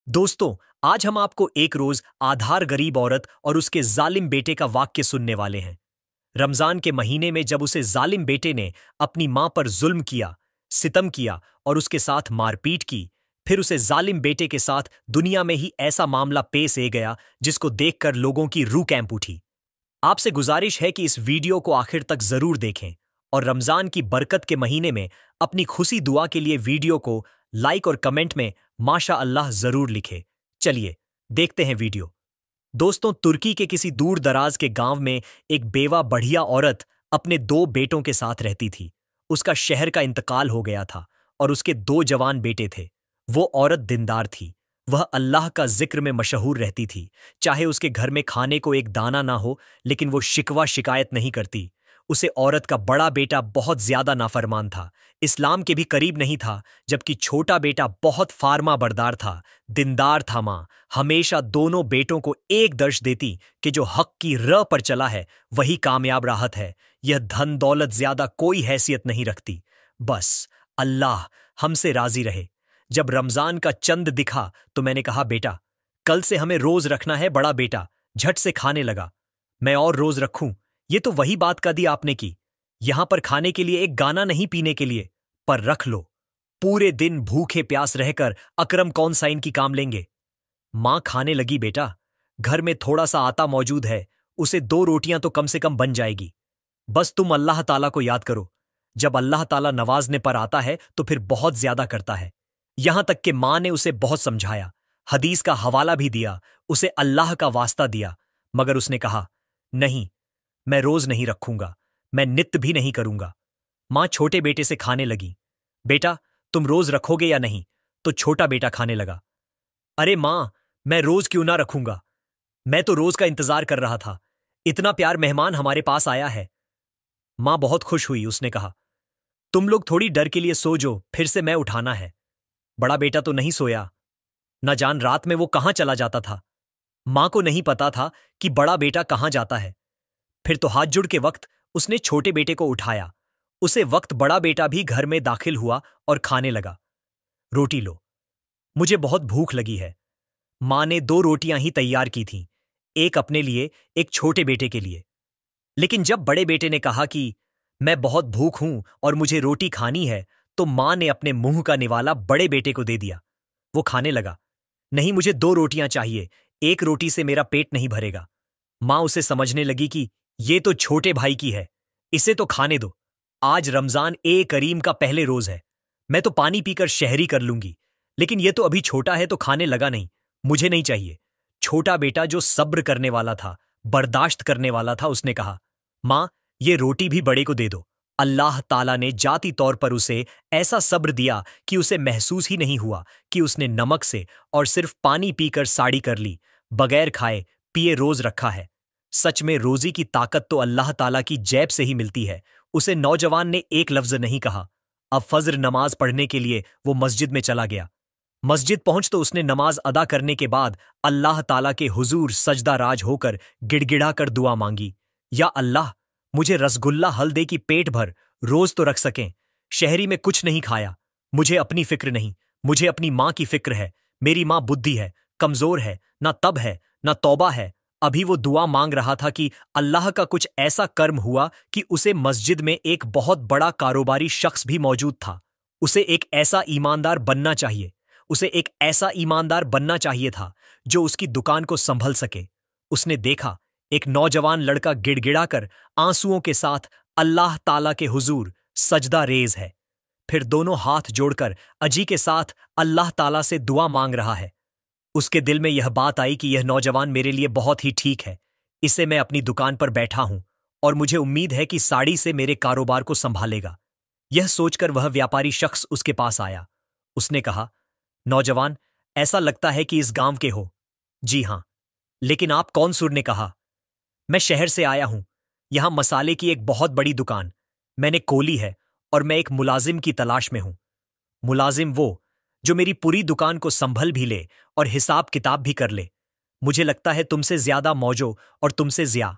दोस्तों, आज हम आपको एक रोज आधार गरीब औरत और उसके जालिम बेटे का वाक्य सुनने वाले हैं। रमजान के महीने में जब उसे जालिम बेटे ने अपनी मां पर जुल्म किया, सितम किया और उसके साथ मारपीट की, फिर उसे जालिम बेटे के साथ दुनिया में ही ऐसा मामला पेश आ गया जिसको देखकर लोगों की रूह कांप उठी। आपसे गुजारिश है कि इस वीडियो को आखिर तक जरूर देखें और रमजान की बरकत के महीने में अपनी खुशी दुआ के लिए वीडियो को लाइक और कमेंट में माशा अल्लाह जरूर लिखें। चलिए देखते हैं वीडियो। दोस्तों, तुर्की के किसी दूर दराज के गांव में एक बेवा बढ़िया औरत अपने दो बेटों के साथ रहती थी। उसका शहर का इंतकाल हो गया था और उसके दो जवान बेटे थे। वो औरत दीनदार थी। वह अल्लाह का जिक्र में मशहूर रहती थी। चाहे उसके घर में खाने को एक दाना ना हो, लेकिन वो शिकवा शिकायत नहीं करती। उसे औरत का बड़ा बेटा बहुत ज्यादा नाफरमान था, इस्लाम के भी करीब नहीं था, जबकि छोटा बेटा बहुत फार्मा बरदार था, दीनदार था। माँ हमेशा दोनों बेटों को एक दर्श देती कि जो हक की राह पर चला है वही कामयाब राहत है। यह धन दौलत ज्यादा कोई हैसियत नहीं रखती, बस अल्लाह हमसे राजी रहे। जब रमजान का चंद दिखा तो मैंने कहा, बेटा कल से हमें रोज रखना है। बड़ा बेटा झट से खाने लगा। मैं और रोज रखूं? ये तो वही बात कह दी आपने की। यहां पर खाने के लिए एक गाना नहीं, पीने के लिए, पर रख लो। पूरे दिन भूखे प्यास रहकर अकरम कौन सा इनकी काम लेंगे। मां खाने लगी, बेटा घर में थोड़ा सा आटा मौजूद है, उसे 2 रोटियां तो कम से कम बन जाएगी। बस तुम अल्लाह ताला को याद करो। जब अल्लाह ताला नवाजने पर आता है तो फिर बहुत ज्यादा करता है। यहां तक कि मां ने उसे बहुत समझाया, हदीस का हवाला भी दिया, उसे अल्लाह का वास्ता दिया, मगर उसने कहा, नहीं, मैं रोज नहीं रखूंगा, मैं नित्य भी नहीं करूंगा। मां छोटे बेटे से खाने लगी। बेटा तुम रोज रखोगे या नहीं? तो छोटा बेटा खाने लगा। अरे मां, मैं रोज क्यों ना रखूंगा? मैं तो रोज का इंतजार कर रहा था। इतना प्यार मेहमान हमारे पास आया है। मां बहुत खुश हुई। उसने कहा, तुम लोग थोड़ी डर के लिए सो जो, फिर से मैं उठाना है। बड़ा बेटा तो नहीं सोया। न जान रात में वो कहां चला जाता था। मां को नहीं पता था कि बड़ा बेटा कहां जाता है। फिर तो हाथ के वक्त उसने छोटे बेटे को उठाया। उसे वक्त बड़ा बेटा भी घर में दाखिल हुआ और खाने लगा। रोटी लो, मुझे बहुत भूख लगी है। मां ने 2 रोटियां ही तैयार की थीं, एक अपने लिए, एक छोटे बेटे के लिए। लेकिन जब बड़े बेटे ने कहा कि मैं बहुत भूख हूं और मुझे रोटी खानी है, तो मां ने अपने मुंह का निवाला बड़े बेटे को दे दिया। वो खाने लगा। नहीं, मुझे 2 रोटियां चाहिए, एक रोटी से मेरा पेट नहीं भरेगा। मां उसे समझने लगी कि ये तो छोटे भाई की है, इसे तो खाने दो। आज रमजान ए करीम का पहले रोज है। मैं तो पानी पीकर शहरी कर लूंगी, लेकिन ये तो अभी छोटा है तो खाने लगा नहीं। मुझे नहीं चाहिए। छोटा बेटा जो सब्र करने वाला था, बर्दाश्त करने वाला था, उसने कहा, मां ये रोटी भी बड़े को दे दो। अल्लाह ताला ने जाती तौर पर उसे ऐसा सब्र दिया कि उसे महसूस ही नहीं हुआ कि उसने नमक से और सिर्फ पानी पीकर साड़ी कर ली, बगैर खाए पिए रोज रखा है। सच में रोजी की ताकत तो अल्लाह ताला की जैब से ही मिलती है। उसे नौजवान ने एक लफ्ज नहीं कहा। अब फज्र नमाज पढ़ने के लिए वो मस्जिद में चला गया। मस्जिद पहुंच तो उसने नमाज अदा करने के बाद अल्लाह ताला के हुजूर सजदा राज होकर गिड़गिड़ा कर दुआ मांगी, या अल्लाह मुझे रसगुल्ला हल्दे की पेट भर रोज तो रख सकें। शहरी में कुछ नहीं खाया। मुझे अपनी फिक्र नहीं, मुझे अपनी मां की फिक्र है। मेरी मां बुद्धि है, कमजोर है, ना तब है ना तौबा है। अभी वो दुआ मांग रहा था कि अल्लाह का कुछ ऐसा कर्म हुआ कि उसे मस्जिद में एक बहुत बड़ा कारोबारी शख्स भी मौजूद था। उसे एक ऐसा ईमानदार बनना चाहिए। उसे एक ऐसा ईमानदार बनना चाहिए था जो उसकी दुकान को संभल सके। उसने देखा एक नौजवान लड़का गिड़गिड़ाकर आंसुओं के साथ अल्लाह ताला के हुजूर सजदा रेज है। फिर दोनों हाथ जोड़कर अजी के साथ अल्लाह ताला से दुआ मांग रहा है। उसके दिल में यह बात आई कि यह नौजवान मेरे लिए बहुत ही ठीक है। इसे मैं अपनी दुकान पर बैठा हूं और मुझे उम्मीद है कि साड़ी से मेरे कारोबार को संभालेगा। यह सोचकर वह व्यापारी शख्स उसके पास आया। उसने कहा, नौजवान, ऐसा लगता है कि इस गांव के हो। जी हां। लेकिन आप कौन? सुर ने कहा, मैं शहर से आया हूं। यहां मसाले की एक बहुत बड़ी दुकान मैंने खोली है और मैं एक मुलाजिम की तलाश में हूं। मुलाजिम वो जो मेरी पूरी दुकान को संभल भी ले और हिसाब किताब भी कर ले। मुझे लगता है तुमसे ज्यादा मौजो और तुमसे ज्या